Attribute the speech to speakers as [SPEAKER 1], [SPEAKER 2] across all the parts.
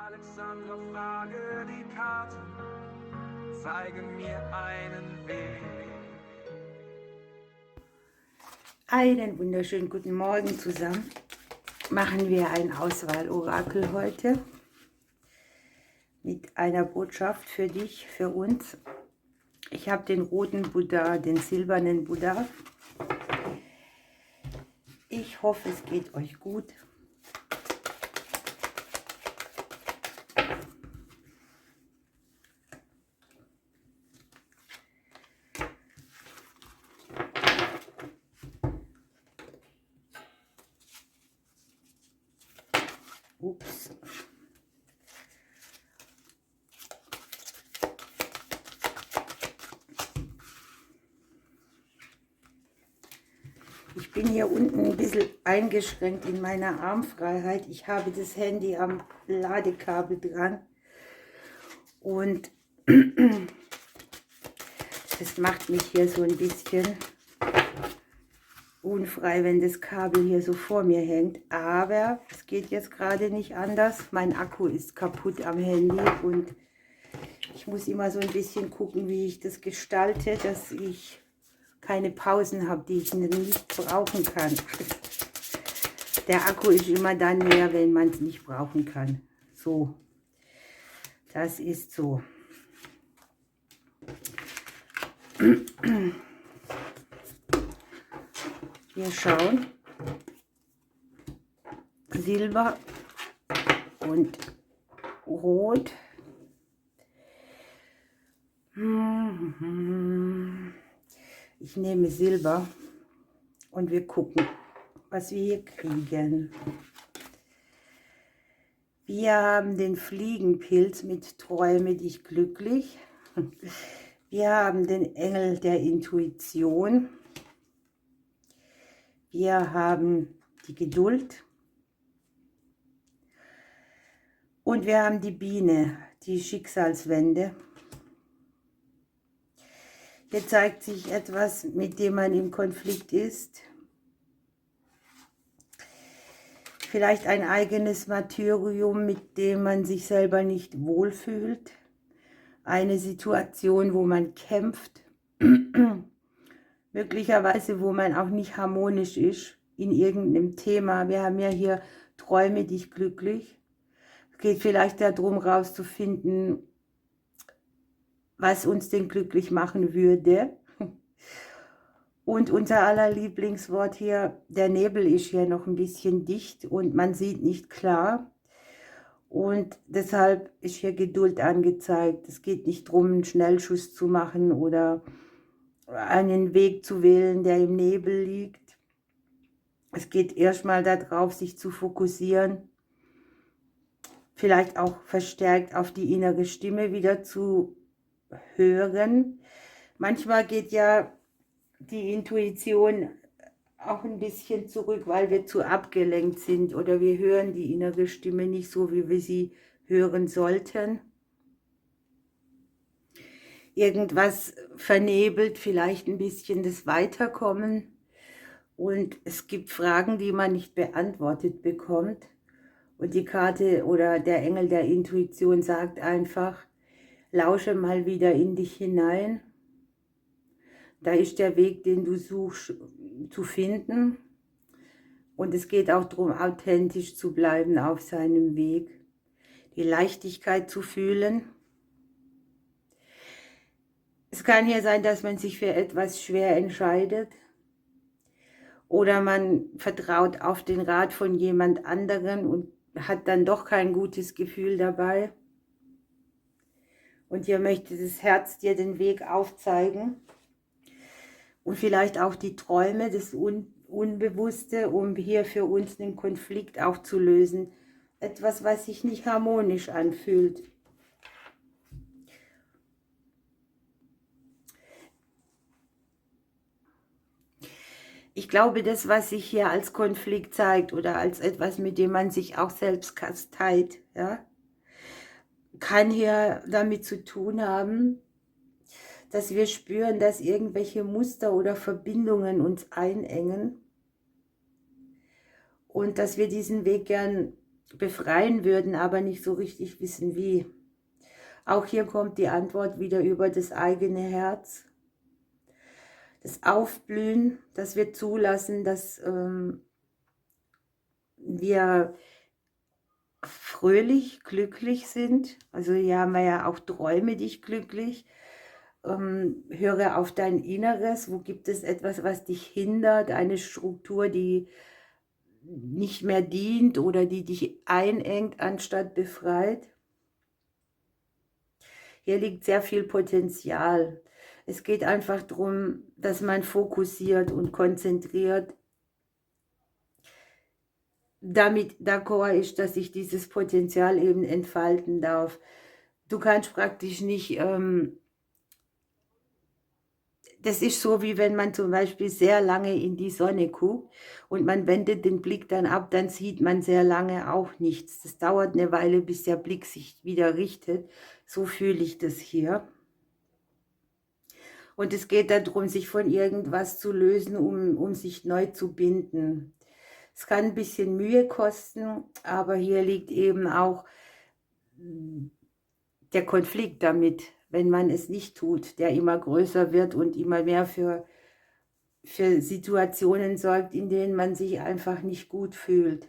[SPEAKER 1] Alexandra, frage die Karte, zeige mir einen Weg.
[SPEAKER 2] Einen wunderschönen guten Morgen zusammen. Machen wir ein Auswahl-Orakel heute mit einer Botschaft für dich, für uns. Ich habe den roten Buddha, den silbernen Buddha. Ich hoffe, es geht euch gut. Ups. Ich bin hier unten ein bisschen eingeschränkt in meiner Armfreiheit. Ich habe das Handy am Ladekabel dran und das macht mich hier so ein bisschen unfrei, wenn das Kabel hier so vor mir hängt. Aber es geht jetzt gerade nicht anders. Mein Akku ist kaputt am Handy und ich muss immer so ein bisschen gucken, wie ich das gestalte, dass ich keine Pausen habe, die ich nicht brauchen kann. Der Akku ist immer dann leer, wenn man es nicht brauchen kann. So, das ist so. Wir schauen. Silber und Rot. Ich nehme Silber und wir gucken, was wir hier kriegen. Wir haben den Fliegenpilz mit Träume dich glücklich. Wir haben den Engel der Intuition. Wir haben die Geduld. Und wir haben die Biene, die Schicksalswende. Hier zeigt sich etwas, mit dem man im Konflikt ist. Vielleicht ein eigenes Martyrium, mit dem man sich selber nicht wohlfühlt. Eine Situation, wo man kämpft. Möglicherweise, wo man auch nicht harmonisch ist in irgendeinem Thema. Wir haben ja hier Träume dich glücklich. Es geht vielleicht darum, herauszufinden, was uns denn glücklich machen würde. Und unser aller Lieblingswort hier, der Nebel ist hier noch ein bisschen dicht und man sieht nicht klar. Und deshalb ist hier Geduld angezeigt. Es geht nicht darum, einen Schnellschuss zu machen oder einen Weg zu wählen, der im Nebel liegt. Es geht erstmal darauf, sich zu fokussieren, vielleicht auch verstärkt auf die innere Stimme wieder zu hören. Manchmal geht ja die Intuition auch ein bisschen zurück, weil wir zu abgelenkt sind oder wir hören die innere Stimme nicht so, wie wir sie hören sollten. Irgendwas vernebelt vielleicht ein bisschen das Weiterkommen und es gibt Fragen, die man nicht beantwortet bekommt. Und die Karte oder der Engel der Intuition sagt einfach, lausche mal wieder in dich hinein. Da ist der Weg, den du suchst, zu finden. Und es geht auch darum, authentisch zu bleiben auf seinem Weg. Die Leichtigkeit zu fühlen. Es kann hier sein, dass man sich für etwas schwer entscheidet. Oder man vertraut auf den Rat von jemand anderen und hat dann doch kein gutes Gefühl dabei. Und hier möchte das Herz dir den Weg aufzeigen. Und vielleicht auch die Träume, das Unbewusste, um hier für uns den Konflikt aufzulösen. Etwas, was sich nicht harmonisch anfühlt. Ich glaube, das, was sich hier als Konflikt zeigt oder als etwas, mit dem man sich auch selbst kasteit, ja, kann hier damit zu tun haben, dass wir spüren, dass irgendwelche Muster oder Verbindungen uns einengen und dass wir diesen Weg gern befreien würden, aber nicht so richtig wissen wie. Auch hier kommt die Antwort wieder über das eigene Herz. Das Aufblühen, dass wir zulassen, dass wir fröhlich, glücklich sind. Also hier haben wir ja auch Träume dich glücklich. Höre auf dein Inneres. Wo gibt es etwas, was dich hindert? Eine Struktur, die nicht mehr dient oder die dich einengt, anstatt befreit. Hier liegt sehr viel Potenzial. Es geht einfach darum, dass man fokussiert und konzentriert damit d'accord ist, dass ich dieses Potenzial eben entfalten darf. Du kannst praktisch nicht, das ist so, wie wenn man zum Beispiel sehr lange in die Sonne guckt und man wendet den Blick dann ab, dann sieht man sehr lange auch nichts. Das dauert eine Weile, bis der Blick sich wieder richtet. So fühle ich das hier. Und es geht darum, sich von irgendwas zu lösen, um sich neu zu binden. Es kann ein bisschen Mühe kosten, aber hier liegt eben auch der Konflikt damit, wenn man es nicht tut, der immer größer wird und immer mehr für Situationen sorgt, in denen man sich einfach nicht gut fühlt.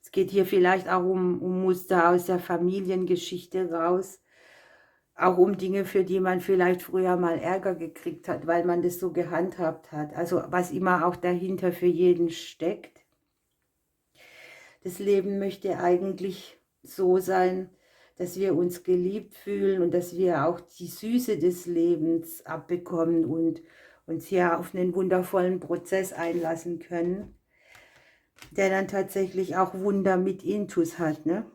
[SPEAKER 2] Es geht hier vielleicht auch um Muster aus der Familiengeschichte raus, auch um Dinge, für die man vielleicht früher mal Ärger gekriegt hat, weil man das so gehandhabt hat. Also was immer auch dahinter für jeden steckt. Das Leben möchte eigentlich so sein, dass wir uns geliebt fühlen und dass wir auch die Süße des Lebens abbekommen und uns hier auf einen wundervollen Prozess einlassen können, der dann tatsächlich auch Wunder mit Intus hat, ne?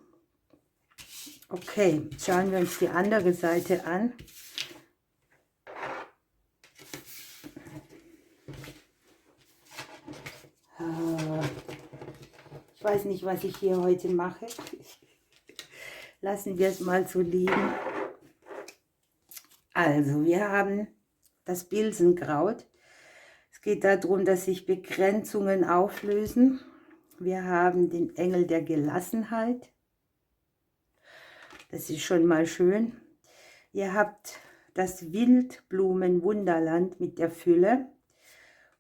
[SPEAKER 2] Okay, schauen wir uns die andere Seite an. Ich weiß nicht, was ich hier heute mache. Lassen wir es mal so liegen. Also, wir haben das Bilsenkraut. Es geht darum, dass sich Begrenzungen auflösen. Wir haben den Engel der Gelassenheit. Das ist schon mal schön. Ihr habt das Wildblumenwunderland mit der Fülle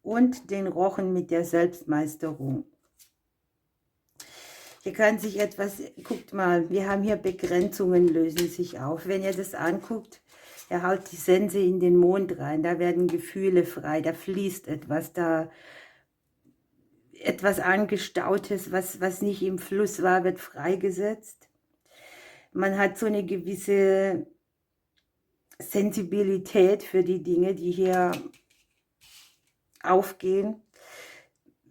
[SPEAKER 2] und den Rochen mit der Selbstmeisterung. Hier kann sich etwas, guckt mal, wir haben hier Begrenzungen lösen sich auf. Wenn ihr das anguckt, er haut die Sense in den Mond rein, da werden Gefühle frei, da fließt etwas, da etwas Angestautes, was nicht im Fluss war, wird freigesetzt. Man hat so eine gewisse Sensibilität für die Dinge, die hier aufgehen.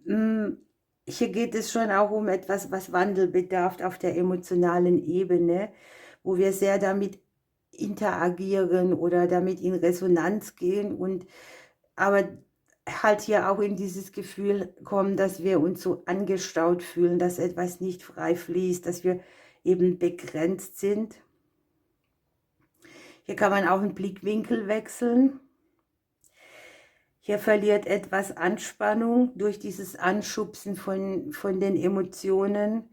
[SPEAKER 2] Hier geht es schon auch um etwas, was Wandel bedarf auf der emotionalen Ebene, wo wir sehr damit interagieren oder damit in Resonanz gehen und aber halt hier auch in dieses Gefühl kommen, dass wir uns so angestaut fühlen, dass etwas nicht frei fließt, dass wir eben begrenzt sind. Hier kann man auch einen Blickwinkel wechseln. Hier verliert etwas Anspannung durch dieses Anschubsen von den Emotionen.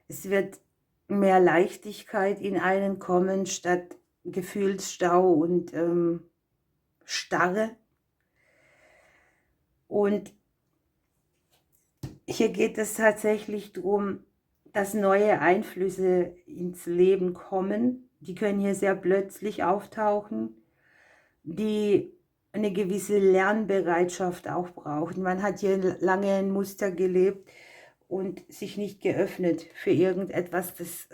[SPEAKER 2] Es wird mehr Leichtigkeit in einen kommen, statt Gefühlsstau und Starre. Und hier geht es tatsächlich darum, dass neue Einflüsse ins Leben kommen. Die können hier sehr plötzlich auftauchen, die eine gewisse Lernbereitschaft auch brauchen. Man hat hier lange ein Muster gelebt und sich nicht geöffnet für irgendetwas, das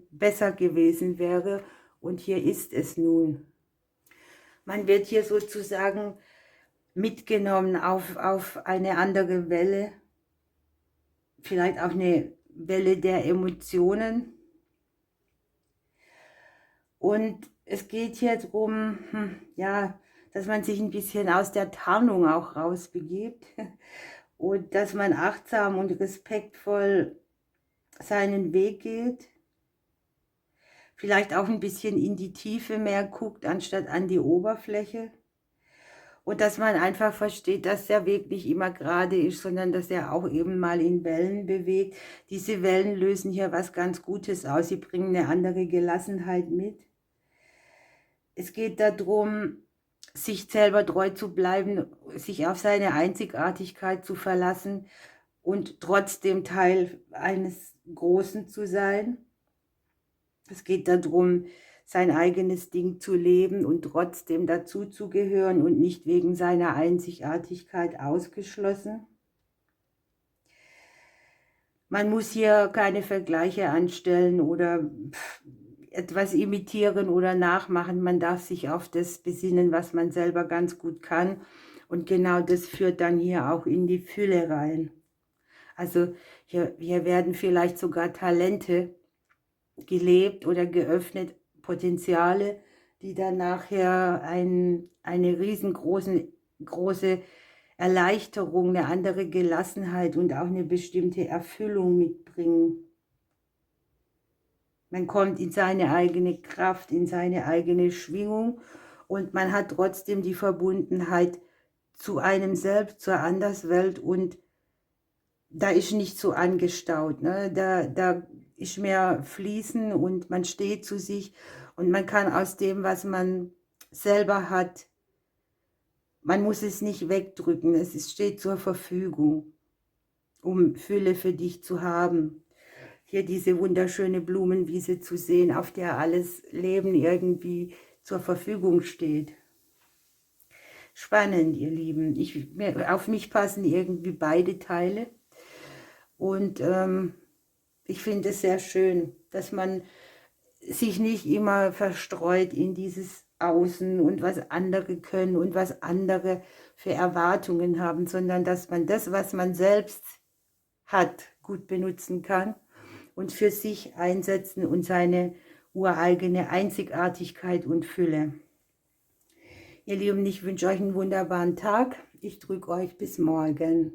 [SPEAKER 2] besser gewesen wäre. Und hier ist es nun. Man wird hier sozusagen mitgenommen auf eine andere Welle, vielleicht auch eine Welle der Emotionen. Und es geht hier darum, ja, dass man sich ein bisschen aus der Tarnung auch rausbegibt und dass man achtsam und respektvoll seinen Weg geht. Vielleicht auch ein bisschen in die Tiefe mehr guckt, anstatt an die Oberfläche. Und dass man einfach versteht, dass der Weg nicht immer gerade ist, sondern dass er auch eben mal in Wellen bewegt. Diese Wellen lösen hier was ganz Gutes aus. Sie bringen eine andere Gelassenheit mit. Es geht darum, sich selber treu zu bleiben, sich auf seine Einzigartigkeit zu verlassen und trotzdem Teil eines Großen zu sein. Es geht darum, sein eigenes Ding zu leben und trotzdem dazuzugehören und nicht wegen seiner Einzigartigkeit ausgeschlossen. Man muss hier keine Vergleiche anstellen oder etwas imitieren oder nachmachen. Man darf sich auf das besinnen, was man selber ganz gut kann. Und genau das führt dann hier auch in die Fülle rein. Also hier werden vielleicht sogar Talente gelebt oder geöffnet, Potenziale, die dann nachher eine riesengroße Erleichterung, eine andere Gelassenheit und auch eine bestimmte Erfüllung mitbringen. Man kommt in seine eigene Kraft, in seine eigene Schwingung und man hat trotzdem die Verbundenheit zu einem selbst, zur Anderswelt, und da ist nicht so angestaut, ne? Da ist mehr Fließen und man steht zu sich und man kann aus dem, was man selber hat, man muss es nicht wegdrücken, steht zur Verfügung, um Fülle für dich zu haben. Hier diese wunderschöne Blumenwiese zu sehen, auf der alles Leben irgendwie zur Verfügung steht. Spannend, ihr Lieben. Auf mich passen irgendwie beide Teile. Und ich finde es sehr schön, dass man sich nicht immer verstreut in dieses Außen und was andere können und was andere für Erwartungen haben, sondern dass man das, was man selbst hat, gut benutzen kann und für sich einsetzen und seine ureigene Einzigartigkeit und Fülle. Ihr Lieben, ich wünsche euch einen wunderbaren Tag. Ich drücke euch bis morgen.